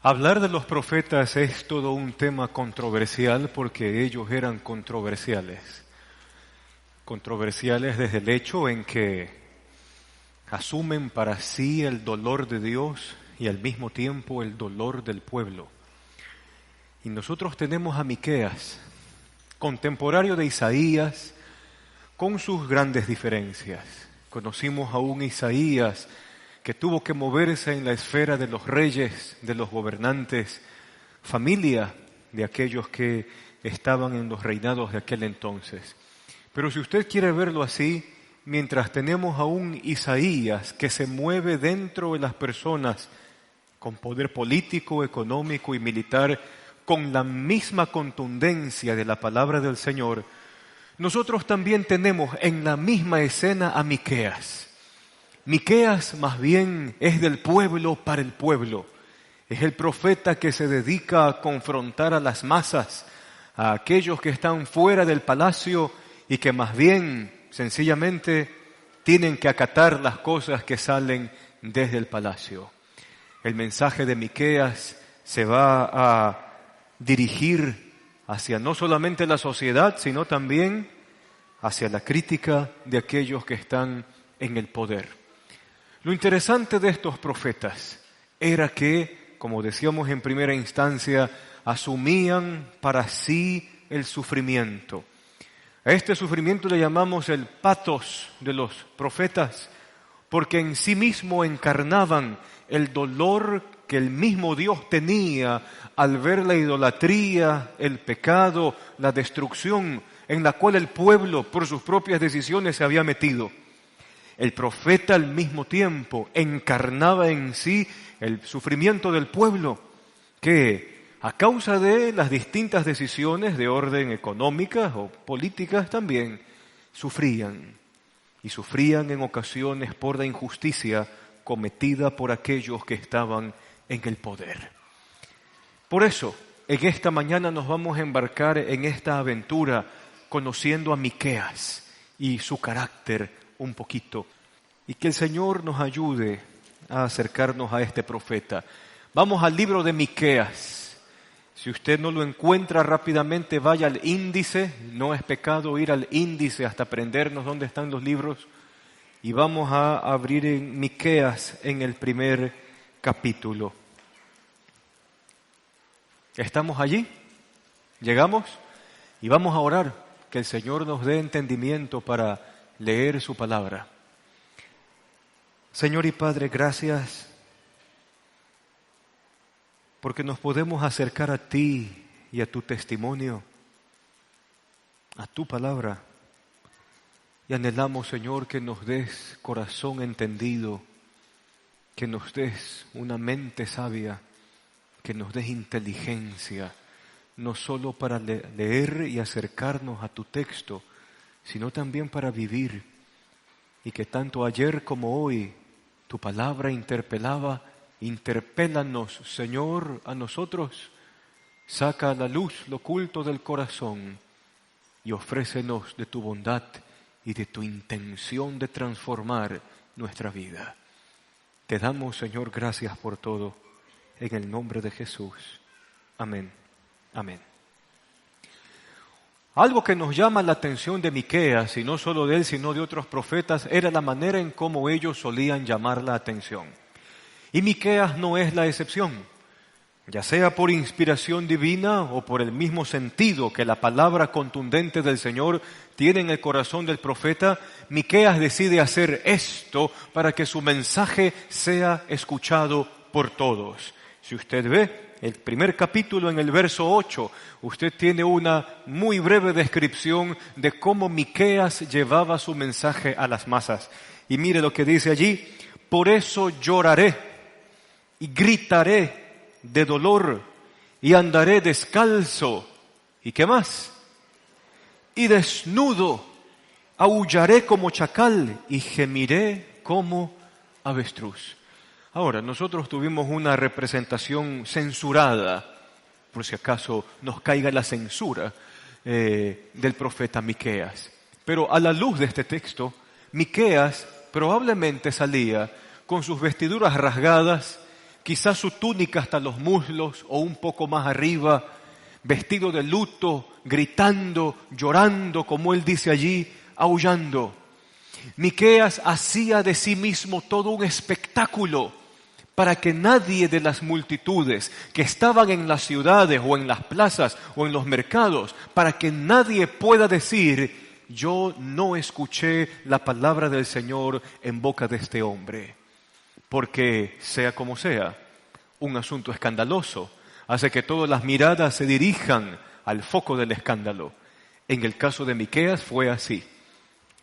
Hablar de los profetas es todo un tema controversial porque ellos eran controversiales. Controversiales desde el hecho en que asumen para sí el dolor de Dios y al mismo tiempo el dolor del pueblo. Y nosotros tenemos a Miqueas, contemporáneo de Isaías, con sus grandes diferencias. Conocimos a un Isaías que tuvo que moverse en la esfera de los reyes, de los gobernantes, familia de aquellos que estaban en los reinados de aquel entonces. Pero si usted quiere verlo así, mientras tenemos a un Isaías que se mueve dentro de las personas con poder político, económico y militar, con la misma contundencia de la palabra del Señor, nosotros también tenemos en la misma escena a Miqueas. Miqueas más bien es del pueblo para el pueblo. Es el profeta que se dedica a confrontar a las masas, a aquellos que están fuera del palacio y que más bien, sencillamente, tienen que acatar las cosas que salen desde el palacio. El mensaje de Miqueas se va a dirigir hacia no solamente la sociedad, sino también hacia la crítica de aquellos que están en el poder. Lo interesante de estos profetas era que, como decíamos en primera instancia, asumían para sí el sufrimiento. A este sufrimiento le llamamos el patos de los profetas, porque en sí mismo encarnaban el dolor que el mismo Dios tenía al ver la idolatría, el pecado, la destrucción en la cual el pueblo por sus propias decisiones se había metido. El profeta al mismo tiempo encarnaba en sí el sufrimiento del pueblo que a causa de las distintas decisiones de orden económicas o políticas también sufrían. Y sufrían en ocasiones por la injusticia cometida por aquellos que estaban en el poder. Por eso, en esta mañana nos vamos a embarcar en esta aventura conociendo a Miqueas y su carácter un poquito, y que el Señor nos ayude a acercarnos a este profeta. Vamos al libro de Miqueas. Si usted no lo encuentra rápidamente, vaya al índice. No es pecado ir al índice hasta aprendernos dónde están los libros. Y vamos a abrir en Miqueas en el primer capítulo. ¿Estamos allí? ¿Llegamos? Y vamos a orar, que el Señor nos dé entendimiento para leer su palabra. Señor y Padre, gracias porque nos podemos acercar a ti y a tu testimonio, a tu palabra. Y anhelamos, Señor, que nos des corazón entendido, que nos des una mente sabia, que nos des inteligencia, no solo para leer y acercarnos a tu texto, sino también para vivir. Y que tanto ayer como hoy tu palabra interpélanos, Señor, a nosotros. Saca a la luz lo oculto del corazón y ofrécenos de tu bondad y de tu intención de transformar nuestra vida. Te damos, Señor, gracias por todo, en el nombre de Jesús. Amén. Amén. Algo que nos llama la atención de Miqueas, y no solo de él, sino de otros profetas, era la manera en cómo ellos solían llamar la atención. Y Miqueas no es la excepción. Ya sea por inspiración divina o por el mismo sentido que la palabra contundente del Señor tiene en el corazón del profeta, Miqueas decide hacer esto para que su mensaje sea escuchado por todos. Si usted ve el primer capítulo en el verso 8, usted tiene una muy breve descripción de cómo Miqueas llevaba su mensaje a las masas. Y mire lo que dice allí: por eso lloraré y gritaré de dolor y andaré descalzo. ¿Y qué más? Y desnudo aullaré como chacal y gemiré como avestruz. Ahora, nosotros tuvimos una representación censurada, por si acaso nos caiga la censura del profeta Miqueas. Pero a la luz de este texto, Miqueas probablemente salía con sus vestiduras rasgadas, quizás su túnica hasta los muslos o un poco más arriba, vestido de luto, gritando, llorando, como él dice allí, aullando. Miqueas hacía de sí mismo todo un espectáculo para que nadie de las multitudes que estaban en las ciudades o en las plazas o en los mercados, para que nadie pueda decir: yo no escuché la palabra del Señor en boca de este hombre. Porque, sea como sea, un asunto escandaloso hace que todas las miradas se dirijan al foco del escándalo. En el caso de Miqueas fue así.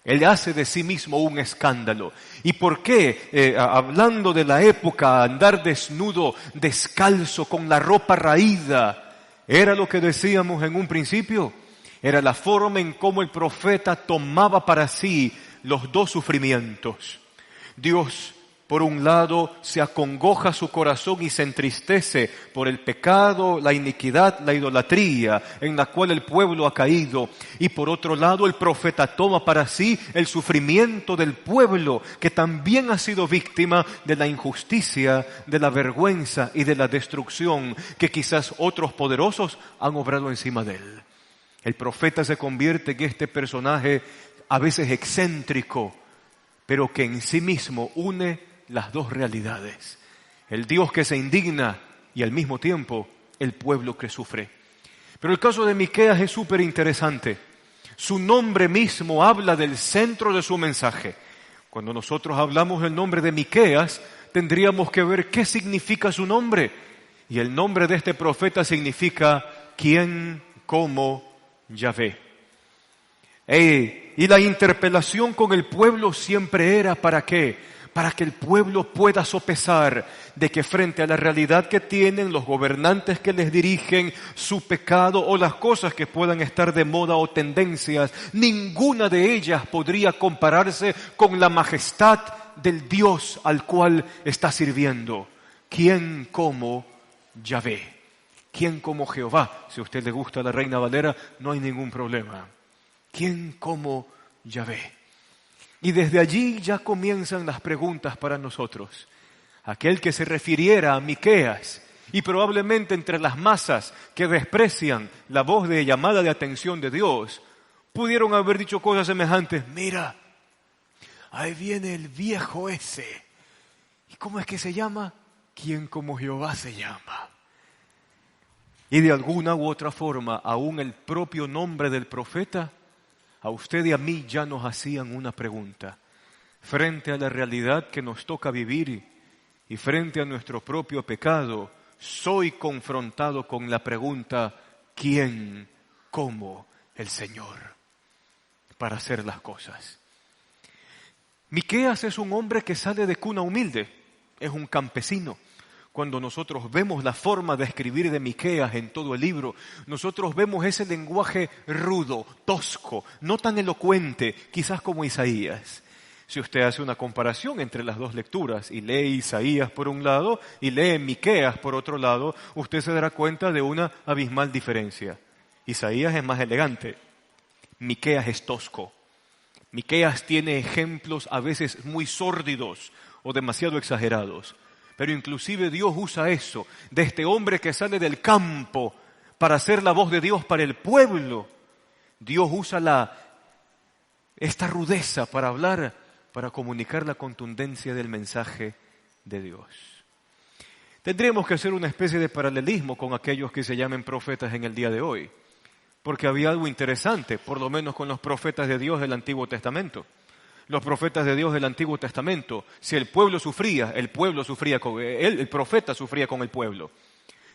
Él hace de sí mismo un escándalo. ¿Y por qué? Hablando de la época, andar desnudo, descalzo, con la ropa raída, ¿era lo que decíamos en un principio? Era la forma en cómo el profeta tomaba para sí los dos sufrimientos. Dios, por un lado, se acongoja su corazón y se entristece por el pecado, la iniquidad, la idolatría en la cual el pueblo ha caído. Y por otro lado, el profeta toma para sí el sufrimiento del pueblo, que también ha sido víctima de la injusticia, de la vergüenza y de la destrucción que quizás otros poderosos han obrado encima de él. El profeta se convierte en este personaje a veces excéntrico, pero que en sí mismo une las dos realidades. El Dios que se indigna y al mismo tiempo el pueblo que sufre. Pero el caso de Miqueas es súper interesante. Su nombre mismo habla del centro de su mensaje. Cuando nosotros hablamos del nombre de Miqueas, tendríamos que ver qué significa su nombre. Y el nombre de este profeta significa ¿quién como Yahvé? Y la interpelación con el pueblo siempre era ¿para qué? Para que el pueblo pueda sopesar de que frente a la realidad que tienen los gobernantes que les dirigen, su pecado o las cosas que puedan estar de moda o tendencias, ninguna de ellas podría compararse con la majestad del Dios al cual está sirviendo. ¿Quién como Yahvé? ¿Quién como Jehová? Si a usted le gusta la Reina Valera, no hay ningún problema. ¿Quién como Yahvé? Y desde allí ya comienzan las preguntas para nosotros. Aquel que se refiriera a Miqueas, y probablemente entre las masas que desprecian la voz de llamada de atención de Dios, pudieron haber dicho cosas semejantes. Mira, ahí viene el viejo ese. ¿Y cómo es que se llama? ¿Quién como Jehová se llama? Y de alguna u otra forma, aún el propio nombre del profeta, a usted y a mí ya nos hacían una pregunta. Frente a la realidad que nos toca vivir y frente a nuestro propio pecado, soy confrontado con la pregunta: ¿quién como el Señor para hacer las cosas? Miqueas es un hombre que sale de cuna humilde, es un campesino. Cuando nosotros vemos la forma de escribir de Miqueas en todo el libro, nosotros vemos ese lenguaje rudo, tosco, no tan elocuente, quizás como Isaías. Si usted hace una comparación entre las dos lecturas y lee Isaías por un lado y lee Miqueas por otro lado, usted se dará cuenta de una abismal diferencia. Isaías es más elegante, Miqueas es tosco. Miqueas tiene ejemplos a veces muy sórdidos o demasiado exagerados. Pero inclusive Dios usa eso, de este hombre que sale del campo para hacer la voz de Dios para el pueblo. Dios usa esta rudeza para hablar, para comunicar la contundencia del mensaje de Dios. Tendríamos que hacer una especie de paralelismo con aquellos que se llamen profetas en el día de hoy, porque había algo interesante, por lo menos con los profetas de Dios del Antiguo Testamento. Los profetas de Dios del Antiguo Testamento, si el pueblo sufría, el profeta sufría con el pueblo.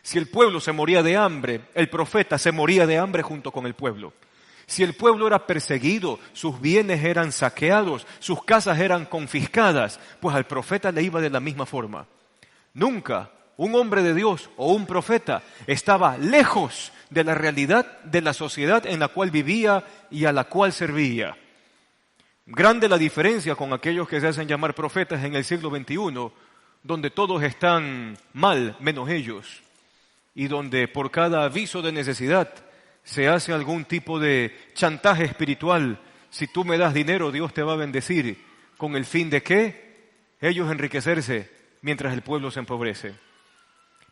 Si el pueblo se moría de hambre, el profeta se moría de hambre junto con el pueblo. Si el pueblo era perseguido, sus bienes eran saqueados, sus casas eran confiscadas, pues al profeta le iba de la misma forma. Nunca un hombre de Dios o un profeta estaba lejos de la realidad de la sociedad en la cual vivía y a la cual servía. Grande la diferencia con aquellos que se hacen llamar profetas en el siglo XXI, donde todos están mal, menos ellos, y donde por cada aviso de necesidad se hace algún tipo de chantaje espiritual. Si tú me das dinero, Dios te va a bendecir. ¿Con el fin de qué? Ellos enriquecerse mientras el pueblo se empobrece.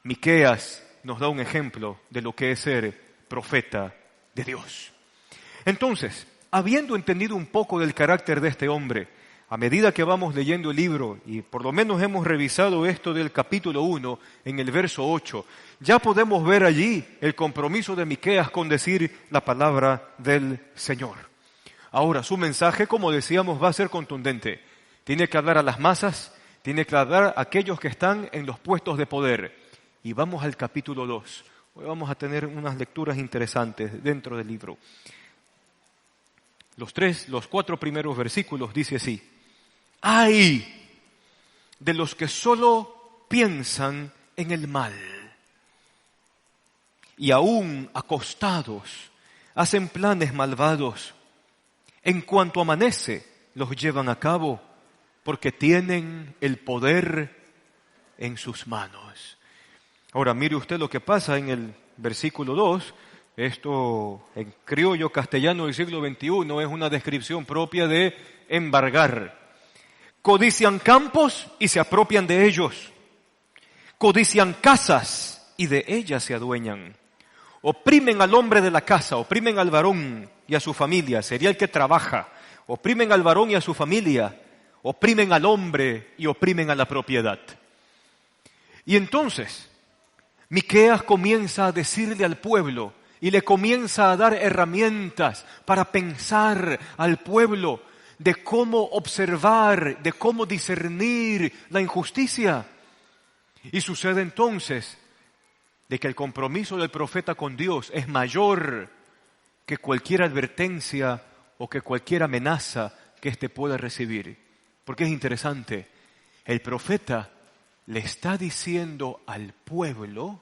Miqueas nos da un ejemplo de lo que es ser profeta de Dios. Entonces, habiendo entendido un poco del carácter de este hombre, a medida que vamos leyendo el libro, y por lo menos hemos revisado esto del capítulo 1 en el verso 8, ya podemos ver allí el compromiso de Miqueas con decir la palabra del Señor. Ahora, su mensaje, como decíamos, va a ser contundente. Tiene que hablar a las masas, tiene que hablar a aquellos que están en los puestos de poder. Y vamos al capítulo 2. Hoy vamos a tener unas lecturas interesantes dentro del libro. Los 4 primeros versículos dice así: ¡ay de los que solo piensan en el mal! Y aún acostados hacen planes malvados. En cuanto amanece, los llevan a cabo, porque tienen el poder en sus manos. Ahora mire usted lo que pasa en el versículo 2. Esto en criollo castellano del siglo XXI es una descripción propia de embargar. Codician campos y se apropian de ellos. Codician casas y de ellas se adueñan. Oprimen al hombre de la casa, oprimen al varón y a su familia, sería el que trabaja. Oprimen al varón y a su familia, oprimen al hombre y oprimen a la propiedad. Y entonces, Miqueas comienza a decirle al pueblo y le comienza a dar herramientas para pensar al pueblo de cómo observar, de cómo discernir la injusticia. Y sucede entonces de que el compromiso del profeta con Dios es mayor que cualquier advertencia o que cualquier amenaza que éste pueda recibir. Porque es interesante, el profeta le está diciendo al pueblo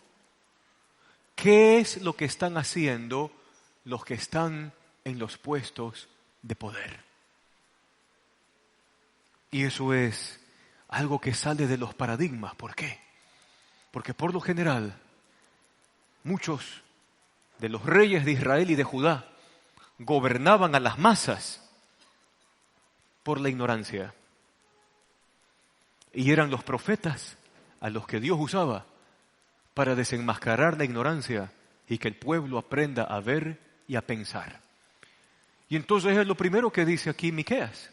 qué es lo que están haciendo los que están en los puestos de poder. Y eso es algo que sale de los paradigmas. ¿Por qué? Porque por lo general, muchos de los reyes de Israel y de Judá gobernaban a las masas por la ignorancia. Y eran los profetas a los que Dios usaba para desenmascarar la ignorancia y que el pueblo aprenda a ver y a pensar. Y entonces es lo primero que dice aquí Miqueas.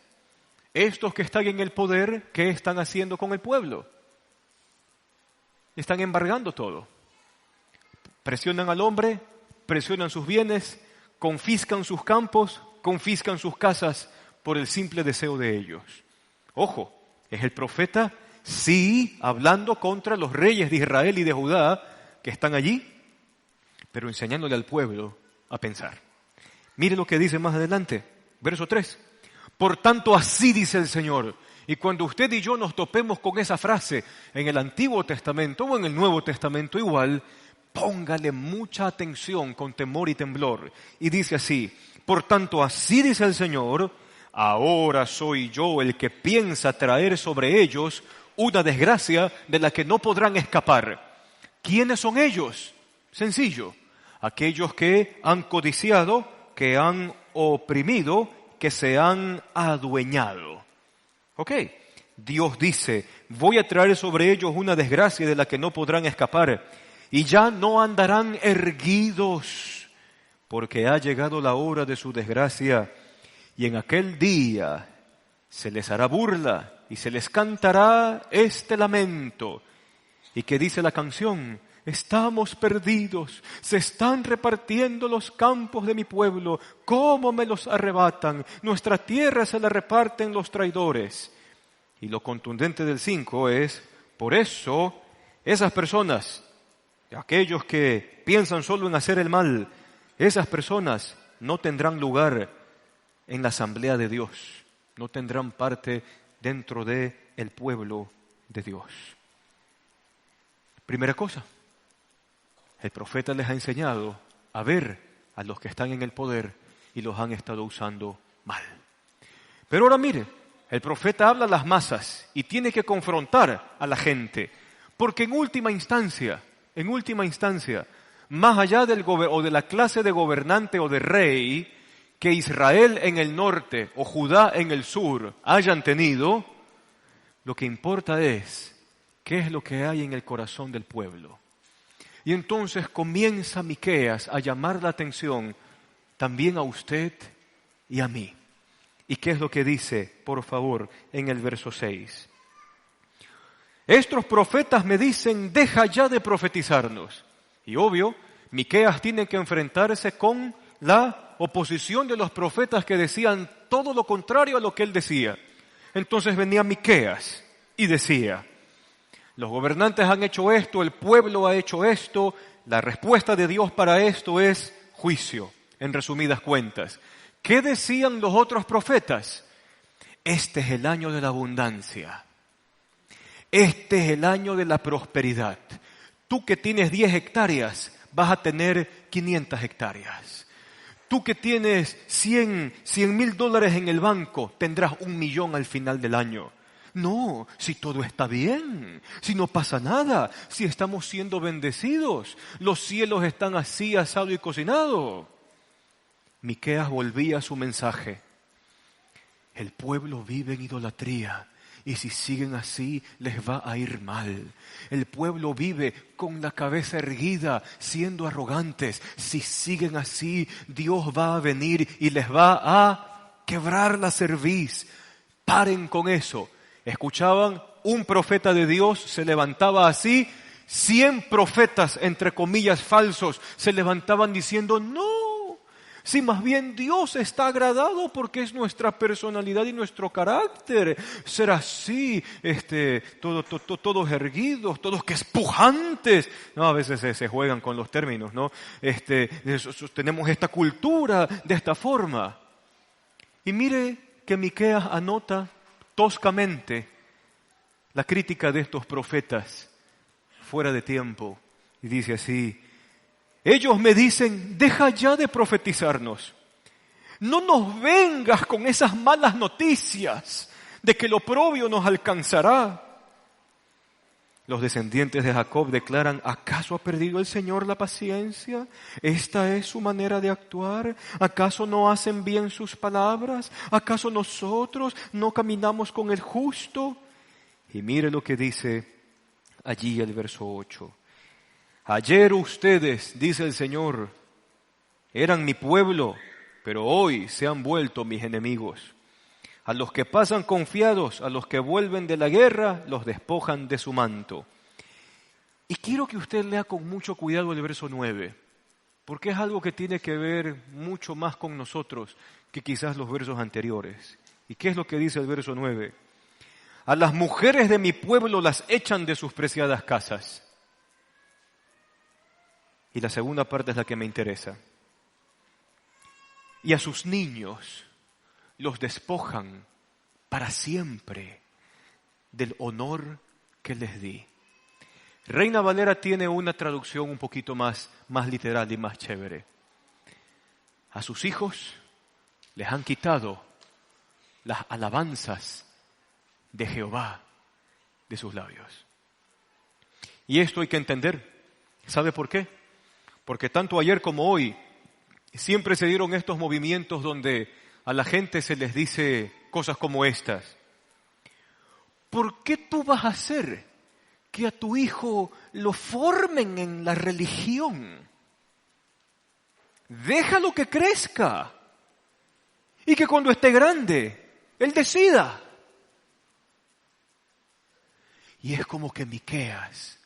Estos que están en el poder, ¿qué están haciendo con el pueblo? Están embargando todo. Presionan al hombre, presionan sus bienes, confiscan sus campos, confiscan sus casas por el simple deseo de ellos. Ojo, es el profeta, sí, hablando contra los reyes de Israel y de Judá que están allí, pero enseñándole al pueblo a pensar. Mire lo que dice más adelante, verso 3. Por tanto, así dice el Señor. Y cuando usted y yo nos topemos con esa frase en el Antiguo Testamento o en el Nuevo Testamento igual, póngale mucha atención con temor y temblor. Y dice así: por tanto, así dice el Señor, ahora soy yo el que piensa traer sobre ellos una desgracia de la que no podrán escapar. ¿Quiénes son ellos? Sencillo, aquellos que han codiciado, que han oprimido, que se han adueñado. ¿Ok? Dios dice, voy a traer sobre ellos una desgracia de la que no podrán escapar, y ya no andarán erguidos, porque ha llegado la hora de su desgracia, y en aquel día se les hará burla, y se les cantará este lamento. ¿Y qué dice la canción? Estamos perdidos, se están repartiendo los campos de mi pueblo, ¿cómo me los arrebatan? Nuestra tierra se la reparten los traidores. Y lo contundente del 5 es, por eso, esas personas, aquellos que piensan solo en hacer el mal, esas personas no tendrán lugar en la asamblea de Dios, no tendrán parte dentro del pueblo de Dios. Primera cosa, el profeta les ha enseñado a ver a los que están en el poder y los han estado usando mal. Pero ahora mire, el profeta habla a las masas y tiene que confrontar a la gente, porque en última instancia, más allá o de la clase de gobernante o de rey que Israel en el norte o Judá en el sur hayan tenido, lo que importa es qué es lo que hay en el corazón del pueblo. Y entonces comienza Miqueas a llamar la atención también a usted y a mí. ¿Y qué es lo que dice, por favor, en el verso 6? Estos profetas me dicen, deja ya de profetizarnos. Y obvio, Miqueas tiene que enfrentarse con la oposición de los profetas que decían todo lo contrario a lo que él decía. Entonces venía Miqueas y decía, los gobernantes han hecho esto, el pueblo ha hecho esto, la respuesta de Dios para esto es juicio, en resumidas cuentas. ¿Qué decían los otros profetas? Este es el año de la abundancia. Este es el año de la prosperidad. Tú que tienes 10 hectáreas, vas a tener 500 hectáreas. Tú que tienes $100,000 en el banco, tendrás 1,000,000 al final del año. No, si todo está bien, si no pasa nada, si estamos siendo bendecidos, los cielos están así, asado y cocinado. Miqueas volvía a su mensaje. El pueblo vive en idolatría y si siguen así les va a ir mal. El pueblo vive con la cabeza erguida, siendo arrogantes. Si siguen así, Dios va a venir y les va a quebrar la cerviz. Paren con eso. Escuchaban, un profeta de Dios se levantaba así, 100 profetas, entre comillas, falsos, se levantaban diciendo, no, si más bien Dios está agradado porque es nuestra personalidad y nuestro carácter, ser así, todos erguidos, todos que pujantes. No, a veces se juegan con los términos, ¿no? Tenemos esta cultura de esta forma. Y mire que Miqueas anota toscamente la crítica de estos profetas fuera de tiempo. Y dice así, ellos me dicen, deja ya de profetizarnos. No nos vengas con esas malas noticias de que el oprobio nos alcanzará. Los descendientes de Jacob declaran, ¿acaso ha perdido el Señor la paciencia? ¿Esta es su manera de actuar? ¿Acaso no hacen bien sus palabras? ¿Acaso nosotros no caminamos con el justo? Y mire lo que dice allí el verso 8. Ayer ustedes, dice el Señor, eran mi pueblo, pero hoy se han vuelto mis enemigos. A los que pasan confiados, a los que vuelven de la guerra, los despojan de su manto. Y quiero que usted lea con mucho cuidado el verso 9, porque es algo que tiene que ver mucho más con nosotros que quizás los versos anteriores. ¿Y qué es lo que dice el verso 9? A las mujeres de mi pueblo las echan de sus preciadas casas. Y la segunda parte es la que me interesa. Y a sus niños los despojan para siempre del honor que les di. Reina Valera tiene una traducción un poquito más literal y más chévere. A sus hijos les han quitado las alabanzas de Jehová de sus labios. Y esto hay que entender. ¿Sabe por qué? Porque tanto ayer como hoy siempre se dieron estos movimientos donde a la gente se les dice cosas como estas. ¿Por qué tú vas a hacer que a tu hijo lo formen en la religión? Déjalo que crezca y que cuando esté grande, él decida. Y es como que Miqueas,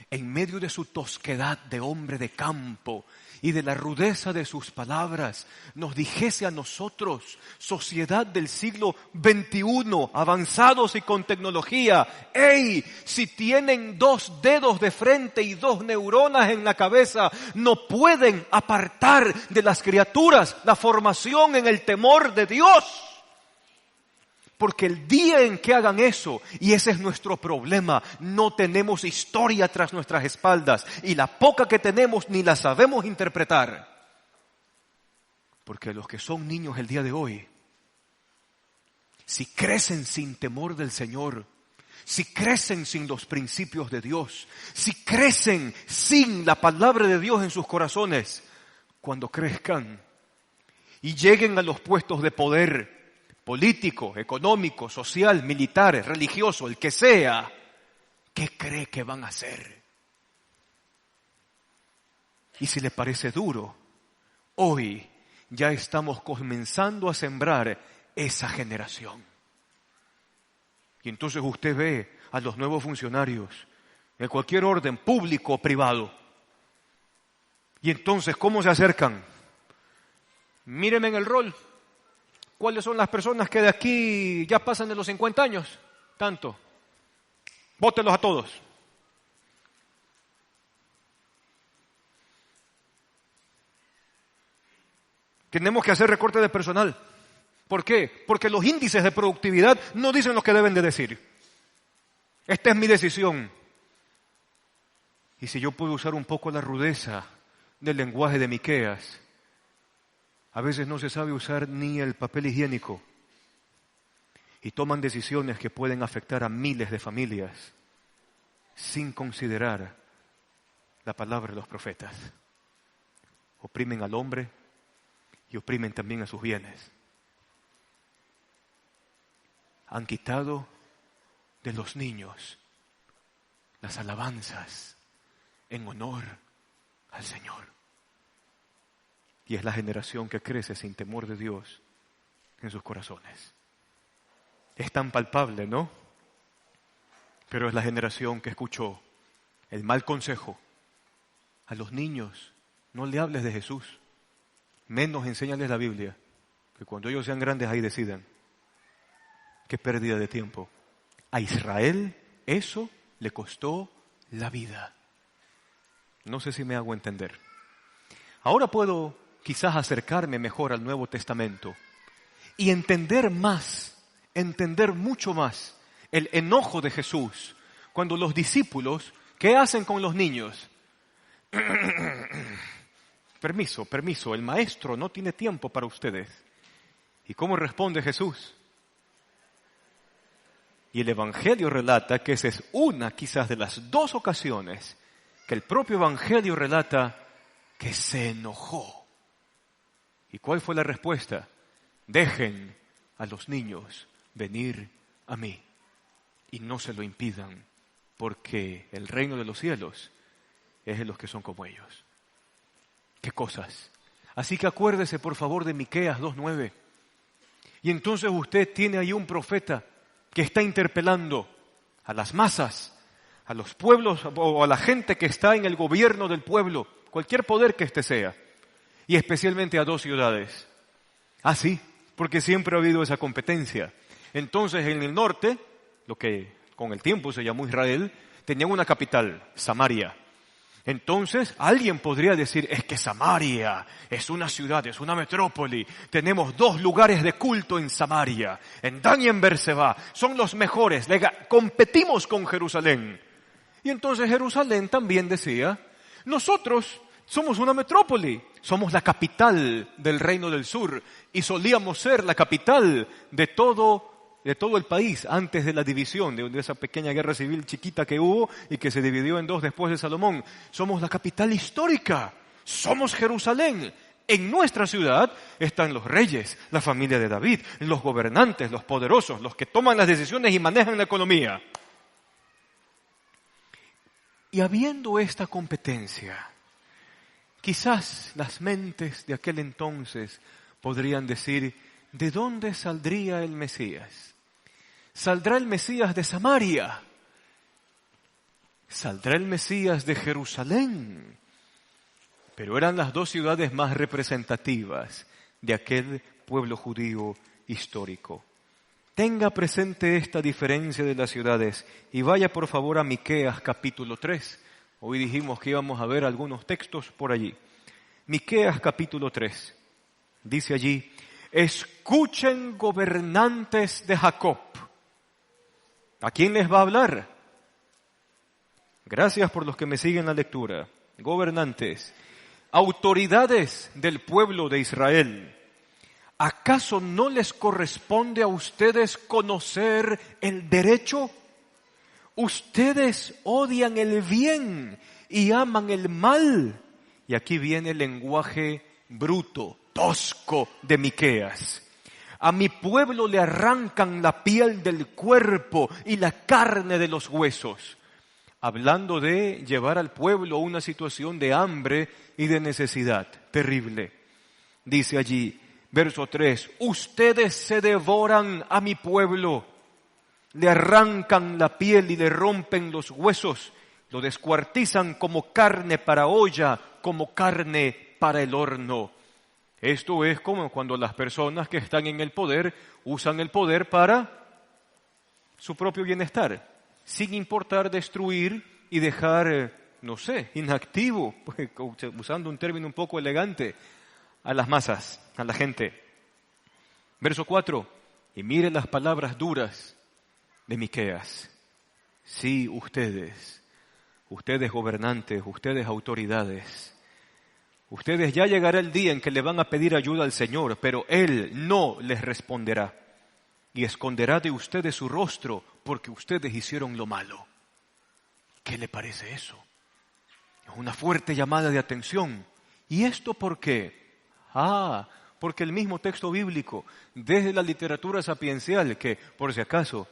en medio de su tosquedad de hombre de campo y de la rudeza de sus palabras, nos dijese a nosotros, sociedad del siglo XXI, avanzados y con tecnología, ¡hey! Si tienen 2 dedos de frente y 2 neuronas en la cabeza, no pueden apartar de las criaturas la formación en el temor de Dios. Porque el día en que hagan eso, y ese es nuestro problema, no tenemos historia tras nuestras espaldas y la poca que tenemos ni la sabemos interpretar. Porque los que son niños el día de hoy, si crecen sin temor del Señor, si crecen sin los principios de Dios, si crecen sin la palabra de Dios en sus corazones, cuando crezcan y lleguen a los puestos de poder, político, económico, social, militar, religioso, el que sea, ¿qué cree que van a hacer? Y si le parece duro, hoy ya estamos comenzando a sembrar esa generación. Y entonces usted ve a los nuevos funcionarios de cualquier orden, público o privado. Y entonces, ¿cómo se acercan? Mírenme en el rol. ¿Cuáles son las personas que de aquí ya pasan de los 50 años? Tanto. Vótenlos a todos. Tenemos que hacer recorte de personal. ¿Por qué? Porque los índices de productividad no dicen lo que deben de decir. Esta es mi decisión. Y si yo puedo usar un poco la rudeza del lenguaje de Miqueas, a veces no se sabe usar ni el papel higiénico y toman decisiones que pueden afectar a miles de familias sin considerar la palabra de los profetas. Oprimen al hombre y oprimen también a sus bienes. Han quitado de los niños las alabanzas en honor al Señor. Y es la generación que crece sin temor de Dios en sus corazones. Es tan palpable, ¿no? Pero es la generación que escuchó el mal consejo. A los niños no le hables de Jesús, menos enséñales la Biblia, que cuando ellos sean grandes ahí decidan. Qué pérdida de tiempo. A Israel eso le costó la vida. No sé si me hago entender. Ahora puedo quizás acercarme mejor al Nuevo Testamento y entender mucho más el enojo de Jesús cuando los discípulos, ¿qué hacen con los niños? Permiso, el maestro no tiene tiempo para ustedes. ¿Y cómo responde Jesús? Y el Evangelio relata que esa es una quizás de las dos ocasiones que el propio Evangelio relata que se enojó. ¿Y cuál fue la respuesta? Dejen a los niños venir a mí y no se lo impidan, porque el reino de los cielos es de los que son como ellos. ¿Qué cosas? Así que acuérdese por favor de Miqueas 2:9. Y entonces usted tiene ahí un profeta que está interpelando a las masas, a los pueblos o a la gente que está en el gobierno del pueblo, cualquier poder que éste sea, y especialmente a dos ciudades. Ah, sí, porque siempre ha habido esa competencia. Entonces en el norte, lo que con el tiempo se llamó Israel, tenían una capital, Samaria. Entonces alguien podría decir, es que Samaria es una ciudad, es una metrópoli. Tenemos 2 lugares de culto en Samaria, en Dan y en Berseba. Son los mejores, competimos con Jerusalén. Y entonces Jerusalén también decía, nosotros somos una metrópoli, somos la capital del Reino del Sur y solíamos ser la capital de todo el país antes de la división, de esa pequeña guerra civil chiquita que hubo y que se dividió en 2 después de Salomón. Somos la capital histórica, somos Jerusalén. En nuestra ciudad están los reyes, la familia de David, los gobernantes, los poderosos, los que toman las decisiones y manejan la economía. Y habiendo esta competencia, quizás las mentes de aquel entonces podrían decir, ¿de dónde saldría el Mesías? ¿Saldrá el Mesías de Samaria? ¿Saldrá el Mesías de Jerusalén? Pero eran las 2 ciudades más representativas de aquel pueblo judío histórico. Tenga presente esta diferencia de las ciudades y vaya por favor a Miqueas capítulo 3. Hoy dijimos que íbamos a ver algunos textos por allí. Miqueas capítulo 3. Dice allí, escuchen gobernantes de Jacob. ¿A quién les va a hablar? Gracias por los que me siguen la lectura. Gobernantes, autoridades del pueblo de Israel. ¿Acaso no les corresponde a ustedes conocer el derecho? Ustedes odian el bien y aman el mal. Y aquí viene el lenguaje bruto, tosco de Miqueas. A mi pueblo le arrancan la piel del cuerpo y la carne de los huesos. hablando de llevar al pueblo a una situación de hambre y de necesidad terrible. Dice allí, verso 3, ustedes se devoran a mi pueblo, le arrancan la piel y le rompen los huesos, lo descuartizan como carne para olla, como carne para el horno. Esto es como cuando las personas que están en el poder usan el poder para su propio bienestar, sin importar destruir y dejar, inactivo, usando un término un poco elegante, a las masas, a la gente. Verso 4, y miren las palabras duras de Miqueas. Sí, ustedes gobernantes, ustedes autoridades, ustedes ya llegará el día en que le van a pedir ayuda al Señor, pero Él no les responderá y esconderá de ustedes su rostro porque ustedes hicieron lo malo. ¿Qué le parece eso? Es una fuerte llamada de atención. ¿Y esto por qué? Porque el mismo texto bíblico, desde la literatura sapiencial, que por si acaso,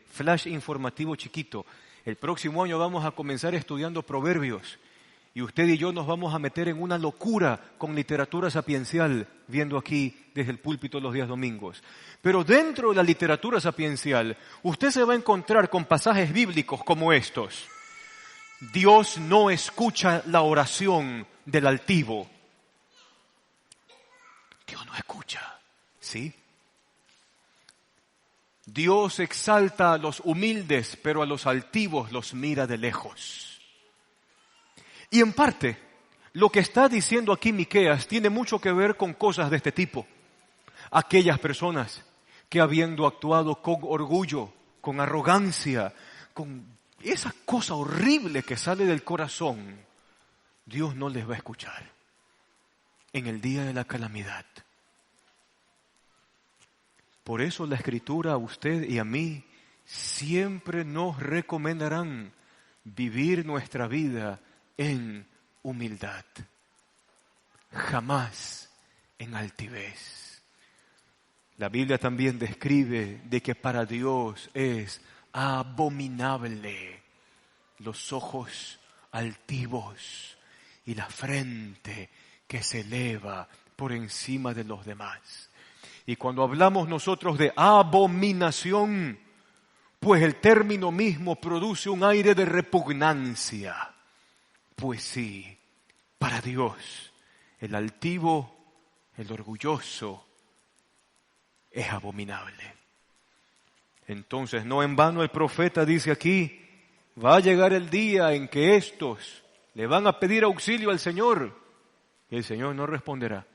flash informativo chiquito, el próximo año vamos a comenzar estudiando Proverbios y usted y yo nos vamos a meter en una locura con literatura sapiencial viendo aquí desde el púlpito los días domingos. Pero dentro de la literatura sapiencial usted se va a encontrar con pasajes bíblicos como estos. Dios no escucha la oración del altivo. Dios no escucha, ¿sí? Dios exalta a los humildes, pero a los altivos los mira de lejos. Y en parte, lo que está diciendo aquí Miqueas tiene mucho que ver con cosas de este tipo. Aquellas personas que habiendo actuado con orgullo, con arrogancia, con esa cosa horrible que sale del corazón, Dios no les va a escuchar en el día de la calamidad. Por eso la Escritura a usted y a mí siempre nos recomendarán vivir nuestra vida en humildad, jamás en altivez. La Biblia también describe de que para Dios es abominable los ojos altivos y la frente que se eleva por encima de los demás. Y cuando hablamos nosotros de abominación, pues el término mismo produce un aire de repugnancia. Pues sí, para Dios, el altivo, el orgulloso, es abominable. Entonces, no en vano el profeta dice aquí, va a llegar el día en que estos le van a pedir auxilio al Señor y el Señor no responderá.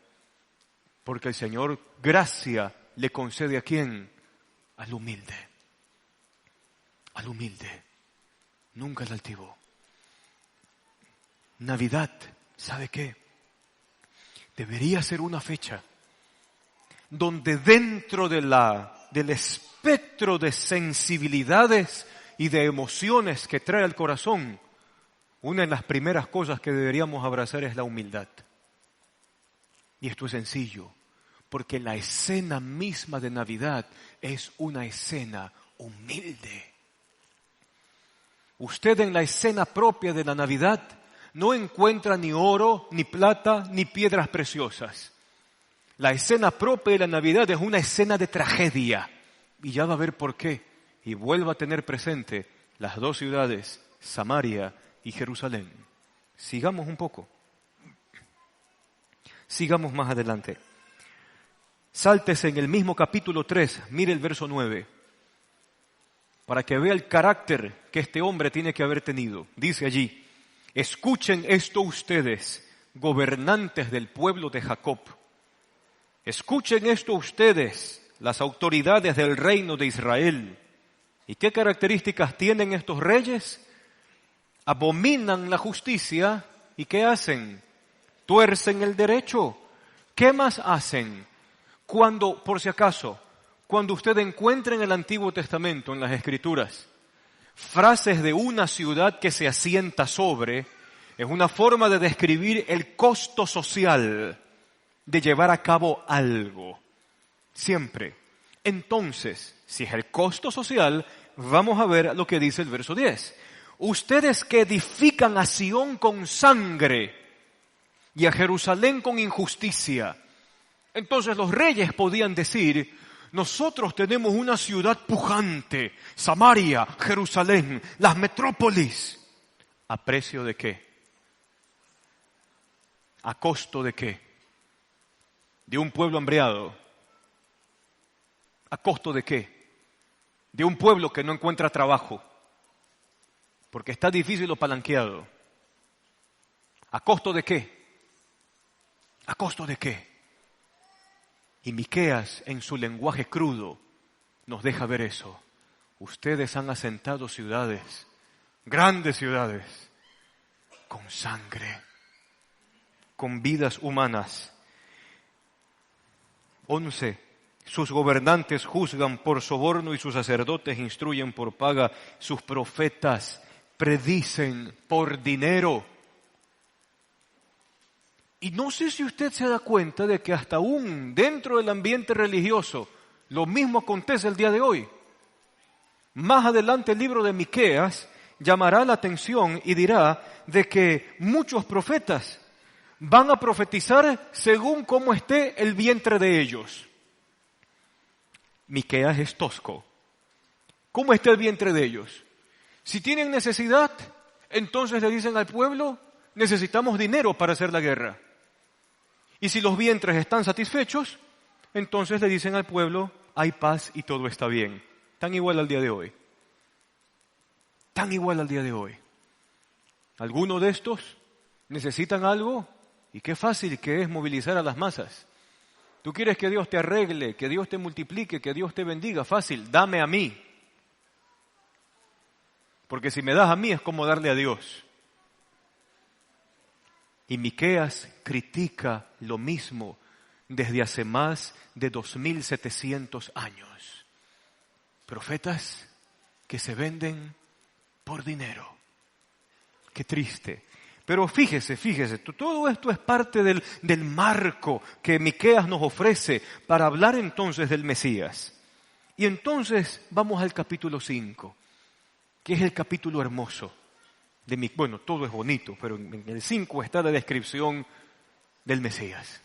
Porque el Señor gracia le concede ¿a quién? Al humilde. Al humilde. Nunca al altivo. Navidad, ¿sabe qué? Debería ser una fecha donde dentro del espectro de sensibilidades y de emociones que trae al corazón, una de las primeras cosas que deberíamos abrazar es la humildad. Y esto es sencillo, porque la escena misma de Navidad es una escena humilde. Usted en la escena propia de la Navidad no encuentra ni oro, ni plata, ni piedras preciosas. La escena propia de la Navidad es una escena de tragedia. Y ya va a ver por qué. Y vuelva a tener presente las dos ciudades, Samaria y Jerusalén. Sigamos un poco. Sigamos más adelante. Sáltese en el mismo capítulo 3, mire el verso 9, para que vea el carácter que este hombre tiene que haber tenido. Dice allí, escuchen esto ustedes, gobernantes del pueblo de Jacob. Escuchen esto ustedes, las autoridades del reino de Israel. ¿Y qué características tienen estos reyes? Abominan la justicia. ¿Y qué hacen? Tuercen el derecho. ¿Qué más hacen? Cuando, por si acaso, cuando usted encuentra en el Antiguo Testamento, en las Escrituras, frases de una ciudad que se asienta sobre, es una forma de describir el costo social de llevar a cabo algo. Siempre. Entonces, si es el costo social, vamos a ver lo que dice el verso 10. ustedes que edifican a Sión con sangre y a Jerusalén con injusticia. Entonces los reyes podían decir, nosotros tenemos una ciudad pujante, Samaria, Jerusalén, las metrópolis. ¿A precio de qué? ¿A costo de qué? ¿De un pueblo hambriado? ¿A costo de qué? De un pueblo que no encuentra trabajo, porque está difícil o palanqueado. ¿A costo de qué? ¿A costo de qué? Y Miqueas, en su lenguaje crudo, nos deja ver eso. Ustedes han asentado ciudades, grandes ciudades, con sangre, con vidas humanas. 11. Sus gobernantes juzgan por soborno y sus sacerdotes instruyen por paga. Sus profetas predicen por dinero. Y no sé si usted se da cuenta de que hasta aún dentro del ambiente religioso lo mismo acontece el día de hoy. Más adelante el libro de Miqueas llamará la atención y dirá de que muchos profetas van a profetizar según cómo esté el vientre de ellos. Miqueas es tosco. ¿Cómo está el vientre de ellos? Si tienen necesidad, entonces le dicen al pueblo, necesitamos dinero para hacer la guerra. Y si los vientres están satisfechos, entonces le dicen al pueblo, hay paz y todo está bien. Tan igual al día de hoy. Tan igual al día de hoy. Algunos de estos necesitan algo y qué fácil que es movilizar a las masas. Tú quieres que Dios te arregle, que Dios te multiplique, que Dios te bendiga. Fácil, dame a mí. Porque si me das a mí es como darle a Dios. Y Miqueas critica lo mismo desde hace más de 2700 años. Profetas que se venden por dinero. Qué triste. Pero fíjese, todo esto es parte del marco que Miqueas nos ofrece para hablar entonces del Mesías. Y entonces vamos al capítulo 5, que es el capítulo hermoso. Bueno, todo es bonito, pero en el 5 está la descripción del Mesías.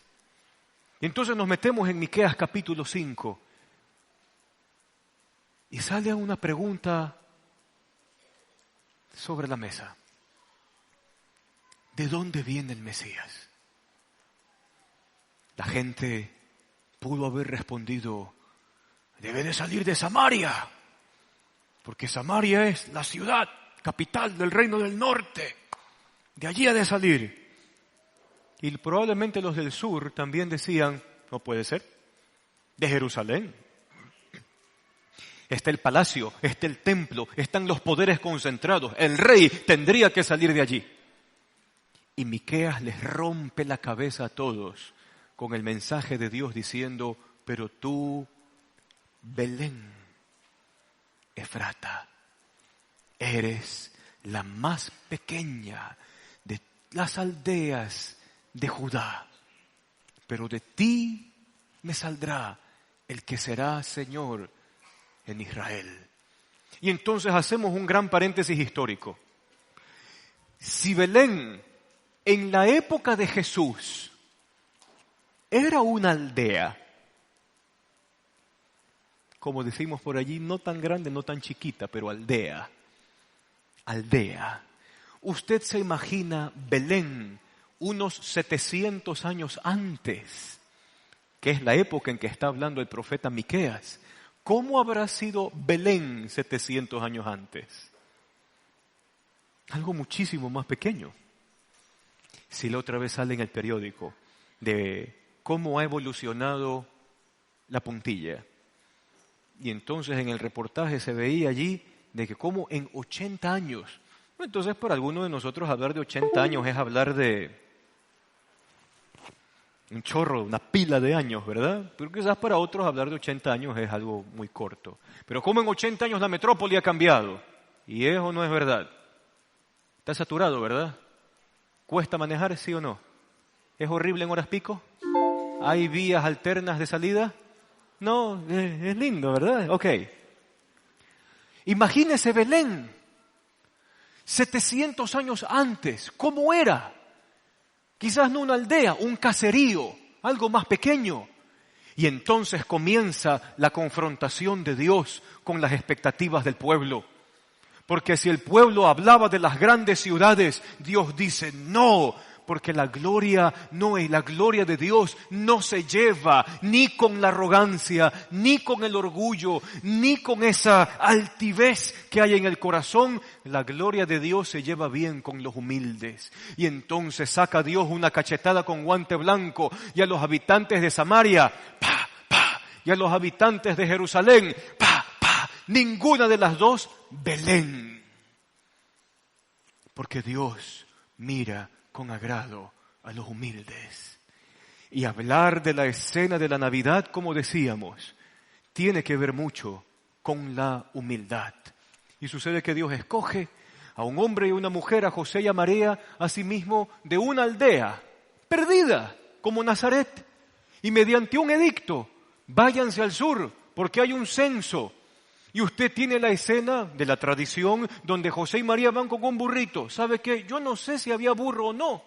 Y entonces nos metemos en Miqueas capítulo 5 y sale una pregunta sobre la mesa. ¿De dónde viene el Mesías? La gente pudo haber respondido, debe de salir de Samaria, porque Samaria es la ciudad capital del reino del norte. De allí ha de salir. Y probablemente los del sur también decían, no puede ser, de Jerusalén. Está el palacio, está el templo, están los poderes concentrados. El rey tendría que salir de allí. Y Miqueas les rompe la cabeza a todos con el mensaje de Dios diciendo, pero tú, Belén, Efrata, eres la más pequeña de las aldeas de Judá, pero de ti me saldrá el que será Señor en Israel. Y entonces hacemos un gran paréntesis histórico. Si Belén en la época de Jesús era una aldea, como decimos por allí, no tan grande, no tan chiquita, pero aldea. Usted se imagina Belén unos 700 años antes, que es la época en que está hablando el profeta Miqueas. ¿Cómo habrá sido Belén 700 años antes? Algo muchísimo más pequeño. Si la otra vez sale en el periódico de cómo ha evolucionado la puntilla. Y entonces en el reportaje se veía allí de que como en 80 años. Entonces para algunos de nosotros hablar de 80 años es hablar de un chorro, una pila de años, ¿verdad? Pero quizás para otros hablar de 80 años es algo muy corto. Pero como en 80 años la metrópoli ha cambiado. ¿Y eso no es verdad? Está saturado, ¿verdad? ¿Cuesta manejar, sí o no? ¿Es horrible en horas pico? ¿Hay vías alternas de salida? No, es lindo, ¿verdad? Ok. Imagínese Belén. 700 años antes, ¿cómo era? Quizás no una aldea, un caserío, algo más pequeño. Y entonces comienza la confrontación de Dios con las expectativas del pueblo. Porque si el pueblo hablaba de las grandes ciudades, Dios dice no, porque la gloria de Dios no se lleva ni con la arrogancia, ni con el orgullo, ni con esa altivez que hay en el corazón. La gloria de Dios se lleva bien con los humildes. Y entonces saca Dios una cachetada con guante blanco y a los habitantes de Samaria, ¡pa, pa! Y a los habitantes de Jerusalén, ¡pa, pa! Ninguna de las dos, Belén. Porque Dios mira con agrado a los humildes. Y hablar de la escena de la Navidad, como decíamos, tiene que ver mucho con la humildad. Y sucede que Dios escoge a un hombre y una mujer, a José y a María, asimismo de una aldea perdida, como Nazaret. Y mediante un edicto, váyanse al sur, porque hay un censo. Y usted tiene la escena de la tradición donde José y María van con un burrito. ¿Sabe qué? Yo no sé si había burro o no.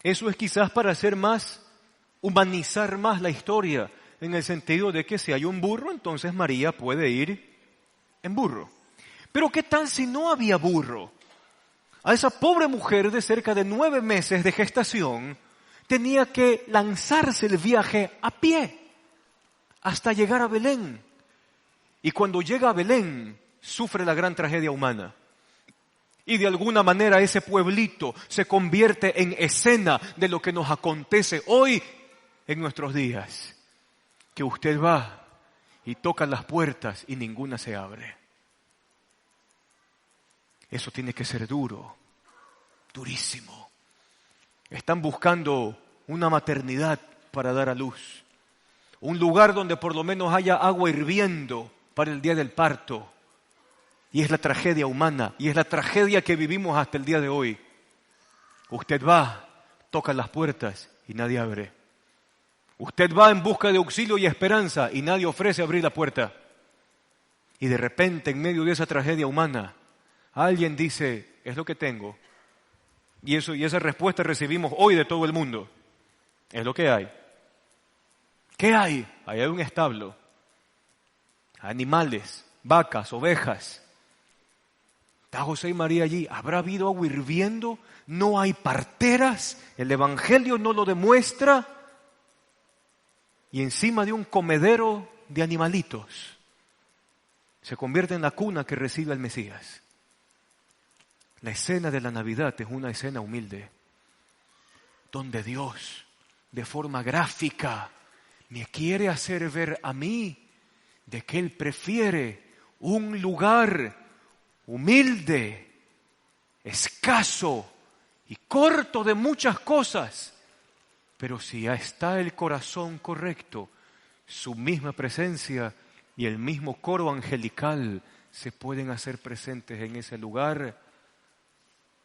Eso es quizás para humanizar más la historia, en el sentido de que si hay un burro, entonces María puede ir en burro. Pero ¿qué tal si no había burro? A esa pobre mujer de cerca de 9 meses de gestación tenía que lanzarse el viaje a pie hasta llegar a Belén. Y cuando llega a Belén, sufre la gran tragedia humana. Y de alguna manera ese pueblito se convierte en escena de lo que nos acontece hoy en nuestros días. Que usted va y toca las puertas y ninguna se abre. Eso tiene que ser duro, durísimo. Están buscando una maternidad para dar a luz. Un lugar donde por lo menos haya agua hirviendo para el día del parto. Y es la tragedia humana, y es la tragedia que vivimos hasta el día de hoy. Usted va, toca las puertas y nadie abre. Usted va en busca de auxilio y esperanza y nadie ofrece abrir la puerta. Y de repente, en medio de esa tragedia humana, alguien dice, es lo que tengo. Y esa respuesta recibimos hoy de todo el mundo. Es lo que hay. ¿Qué hay? Ahí hay un establo. Animales, vacas, ovejas. Está José y María allí. ¿Habrá habido agua hirviendo? No hay parteras. El Evangelio no lo demuestra. Y encima de un comedero de animalitos se convierte en la cuna que recibe al Mesías. La escena de la Navidad es una escena humilde, donde Dios, de forma gráfica, me quiere hacer ver a mí de que Él prefiere un lugar humilde, escaso y corto de muchas cosas. Pero si ya está el corazón correcto, su misma presencia y el mismo coro angelical se pueden hacer presentes en ese lugar.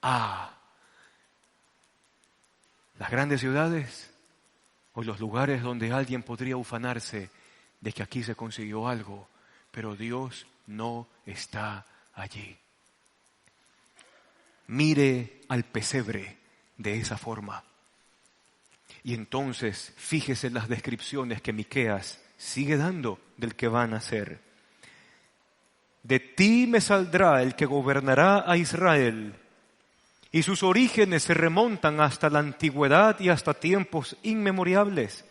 Las grandes ciudades o los lugares donde alguien podría ufanarse de que aquí se consiguió algo, pero Dios no está allí. Mire al pesebre de esa forma. Y entonces fíjese en las descripciones que Miqueas sigue dando del que va a nacer. De ti me saldrá el que gobernará a Israel, y sus orígenes se remontan hasta la antigüedad y hasta tiempos inmemorables.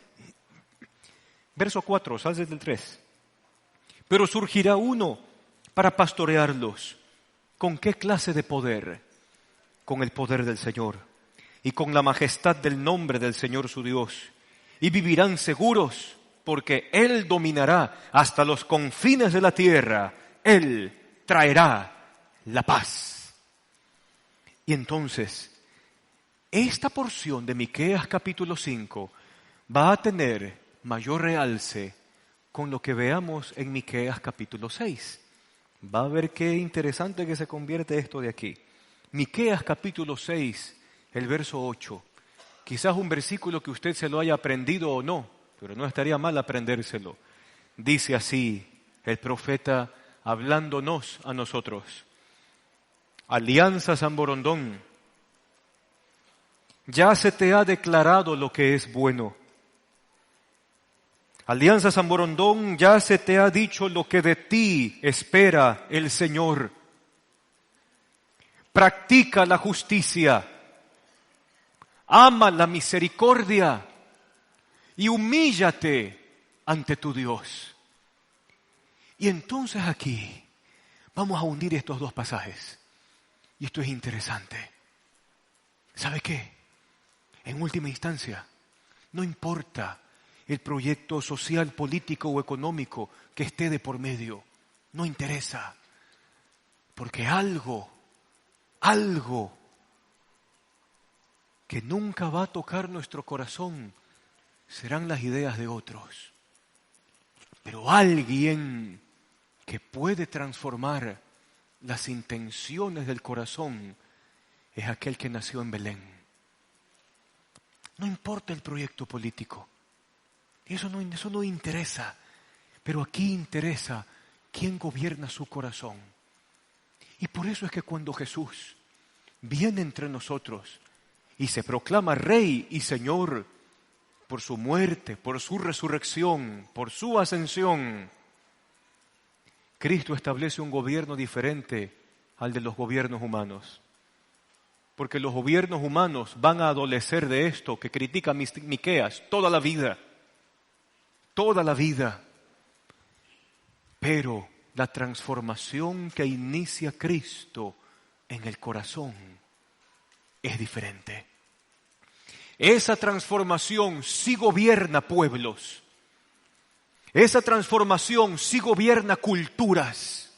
Verso 4, sal desde el 3. Pero surgirá uno para pastorearlos. ¿Con qué clase de poder? Con el poder del Señor y con la majestad del nombre del Señor su Dios. Y vivirán seguros porque Él dominará hasta los confines de la tierra. Él traerá la paz. Y entonces, esta porción de Miqueas capítulo 5 va a tener mayor realce con lo que veamos en Miqueas capítulo 6. Va a ver qué interesante que se convierte esto de aquí. Miqueas capítulo 6, el verso 8. Quizás un versículo que usted se lo haya aprendido o no, pero no estaría mal aprendérselo. Dice así el profeta hablándonos a nosotros. Alianza San Borondón, ya se te ha declarado lo que es bueno. Alianza San Borondón, ya se te ha dicho lo que de ti espera el Señor. Practica la justicia, ama la misericordia y humíllate ante tu Dios. Y entonces aquí vamos a unir estos dos pasajes. Y esto es interesante. ¿Sabe qué? En última instancia, no importa el proyecto social, político o económico que esté de por medio. No interesa. Porque algo que nunca va a tocar nuestro corazón serán las ideas de otros. Pero alguien que puede transformar las intenciones del corazón es aquel que nació en Belén. No importa el proyecto político, eso no interesa, pero aquí interesa quién gobierna su corazón. Y por eso es que cuando Jesús viene entre nosotros y se proclama Rey y Señor por su muerte, por su resurrección, por su ascensión, Cristo establece un gobierno diferente al de los gobiernos humanos. Porque los gobiernos humanos van a adolecer de esto que critica Miqueas toda la vida. Toda la vida. Pero la transformación que inicia Cristo en el corazón es diferente. Esa transformación sí gobierna pueblos. Esa transformación sí gobierna culturas.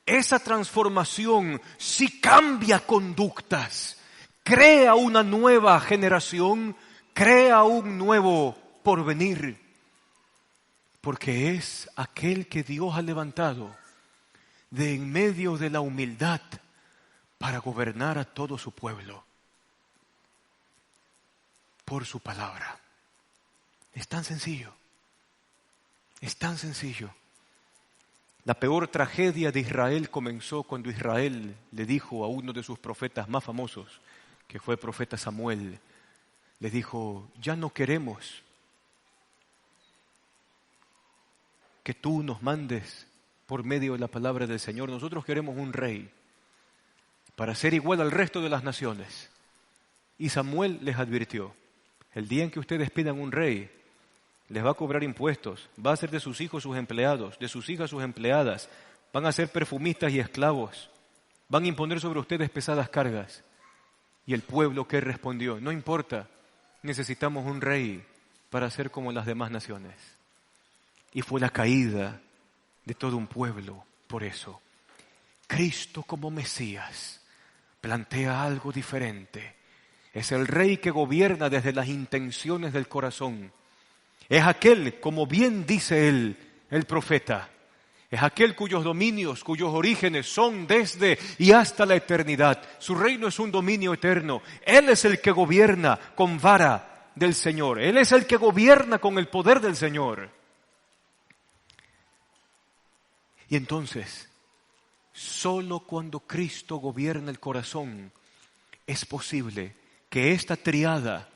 Esa transformación sí cambia conductas. Crea una nueva generación, crea un nuevo porvenir. Porque es aquel que Dios ha levantado de en medio de la humildad para gobernar a todo su pueblo. Por su palabra. Es tan sencillo. Es tan sencillo. La peor tragedia de Israel comenzó cuando Israel le dijo a uno de sus profetas más famosos, que fue el profeta Samuel, le dijo, ya no queremos que tú nos mandes por medio de la palabra del Señor. Nosotros queremos un rey para ser igual al resto de las naciones. Y Samuel les advirtió, el día en que ustedes pidan un rey, les va a cobrar impuestos, va a ser de sus hijos sus empleados, de sus hijas sus empleadas, van a ser perfumistas y esclavos, van a imponer sobre ustedes pesadas cargas. Y el pueblo, ¿qué respondió? No importa, necesitamos un rey para ser como las demás naciones. Y fue la caída de todo un pueblo por eso. Cristo como Mesías plantea algo diferente. Es el rey que gobierna desde las intenciones del corazón. Es aquel, como bien dice él, el profeta, es aquel cuyos dominios, cuyos orígenes son desde y hasta la eternidad. Su reino es un dominio eterno. Él es el que gobierna con vara del Señor. Él es el que gobierna con el poder del Señor. Y entonces, solo cuando Cristo gobierna el corazón, es posible que esta triada,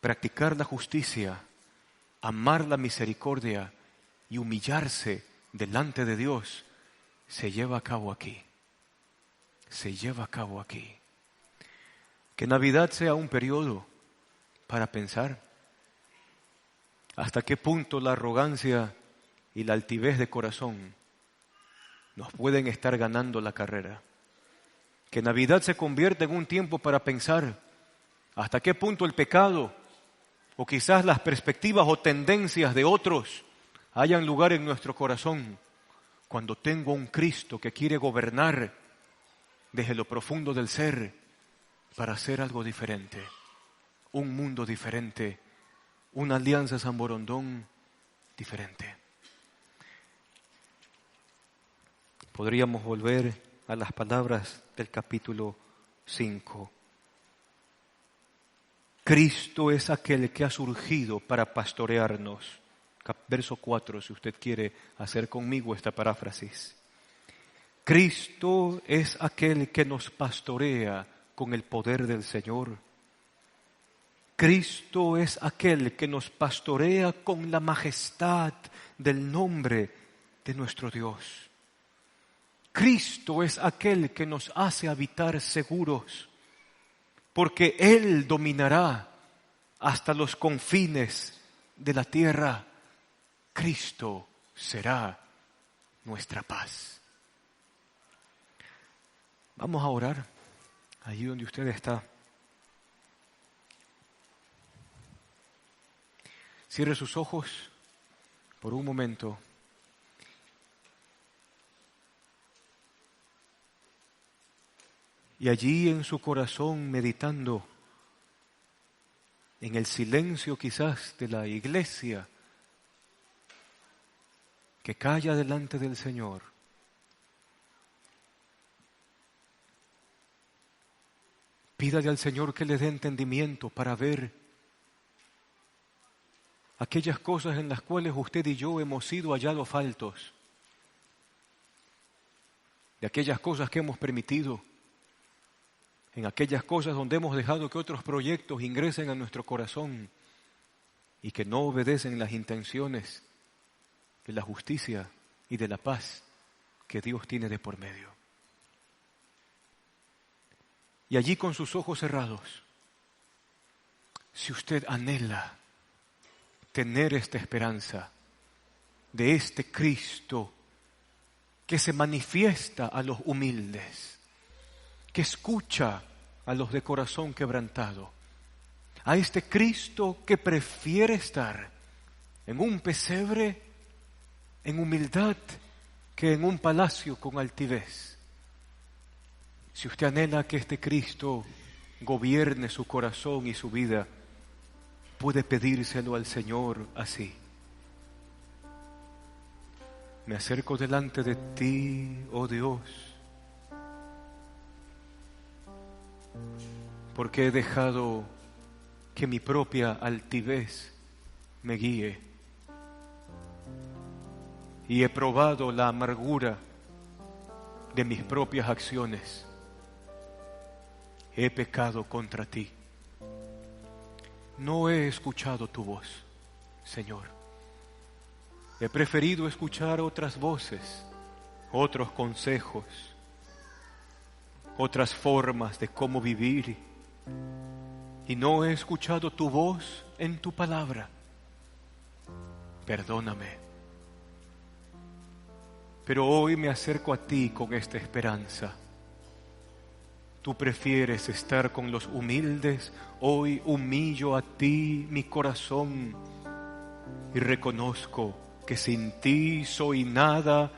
practicar la justicia, amar la misericordia y humillarse delante de Dios, se lleva a cabo aquí. Se lleva a cabo aquí. Que Navidad sea un periodo para pensar hasta qué punto la arrogancia y la altivez de corazón nos pueden estar ganando la carrera. Que Navidad se convierta en un tiempo para pensar hasta qué punto el pecado o quizás las perspectivas o tendencias de otros hayan lugar en nuestro corazón cuando tengo un Cristo que quiere gobernar desde lo profundo del ser para hacer algo diferente, un mundo diferente, una alianza San Borondón diferente. Podríamos volver a las palabras del capítulo 5. Cristo es aquel que ha surgido para pastorearnos. Verso 4, si usted quiere hacer conmigo esta paráfrasis. Cristo es aquel que nos pastorea con el poder del Señor. Cristo es aquel que nos pastorea con la majestad del nombre de nuestro Dios. Cristo es aquel que nos hace habitar seguros, porque Él dominará hasta los confines de la tierra. Cristo será nuestra paz. Vamos a orar allí donde usted está. Cierre sus ojos por un momento. Y allí en su corazón, meditando en el silencio quizás de la iglesia que calla delante del Señor, pídale al Señor que le dé entendimiento para ver aquellas cosas en las cuales usted y yo hemos sido hallados faltos, de aquellas cosas que hemos permitido, en aquellas cosas donde hemos dejado que otros proyectos ingresen a nuestro corazón y que no obedecen las intenciones de la justicia y de la paz que Dios tiene de por medio. Y allí con sus ojos cerrados, si usted anhela tener esta esperanza de este Cristo que se manifiesta a los humildes, que escucha a los de corazón quebrantado, a este Cristo que prefiere estar en un pesebre, en humildad, que en un palacio con altivez. Si usted anhela que este Cristo gobierne su corazón y su vida, puede pedírselo al Señor así. Me acerco delante de ti, oh Dios, porque he dejado que mi propia altivez me guíe y he probado la amargura de mis propias acciones. He pecado contra ti. No he escuchado tu voz, Señor. He preferido escuchar otras voces, otros consejos, otras formas de cómo vivir, y no he escuchado tu voz en tu palabra. Perdóname. Pero hoy me acerco a ti con esta esperanza. Tú prefieres estar con los humildes. Hoy humillo a ti mi corazón y reconozco que sin ti soy nada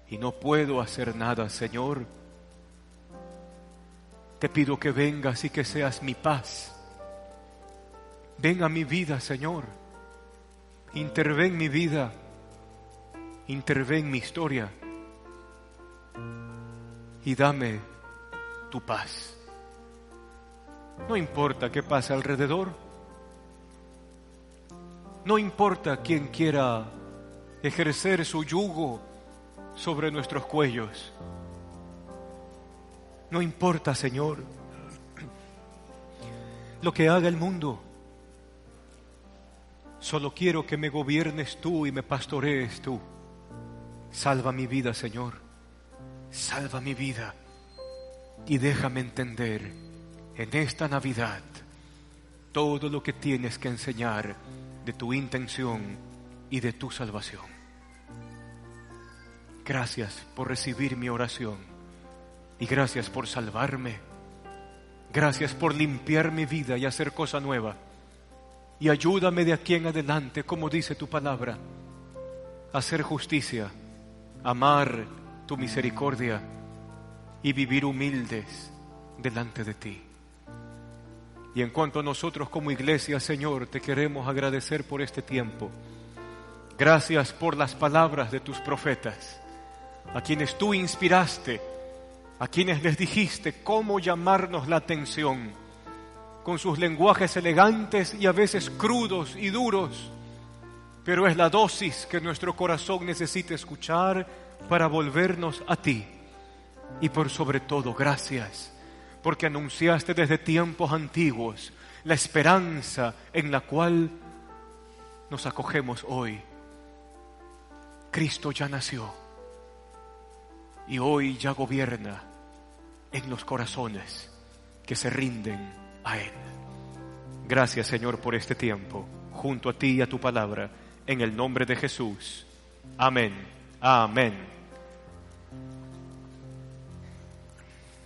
y no puedo hacer nada, Señor. Te pido que vengas y que seas mi paz. Ven a mi vida, Señor. Interven mi vida. Interven mi historia. Y dame tu paz. No importa qué pasa alrededor. No importa quién quiera ejercer su yugo sobre nuestros cuellos. No importa, Señor, lo que haga el mundo. Solo quiero que me gobiernes tú y me pastorees tú. Salva mi vida, Señor. Salva mi vida. Y déjame entender en esta Navidad todo lo que tienes que enseñar de tu intención y de tu salvación. Gracias por recibir mi oración y gracias por salvarme. Gracias por limpiar mi vida y hacer cosa nueva. Y ayúdame de aquí en adelante, como dice tu palabra, a hacer justicia, amar tu misericordia y vivir humildes delante de ti. Y en cuanto a nosotros como iglesia, Señor, te queremos agradecer por este tiempo. Gracias por las palabras de tus profetas, a quienes tú inspiraste, a quienes les dijiste cómo llamarnos la atención, con sus lenguajes elegantes y a veces crudos y duros, pero es la dosis que nuestro corazón necesita escuchar para volvernos a ti Y por sobre todo, gracias, porque anunciaste desde tiempos antiguos la esperanza en la cual nos acogemos hoy. Cristo ya nació y hoy ya gobierna en los corazones que se rinden a Él. Gracias, Señor, por este tiempo, junto a ti y a tu palabra, en el nombre de Jesús. Amén. Amén.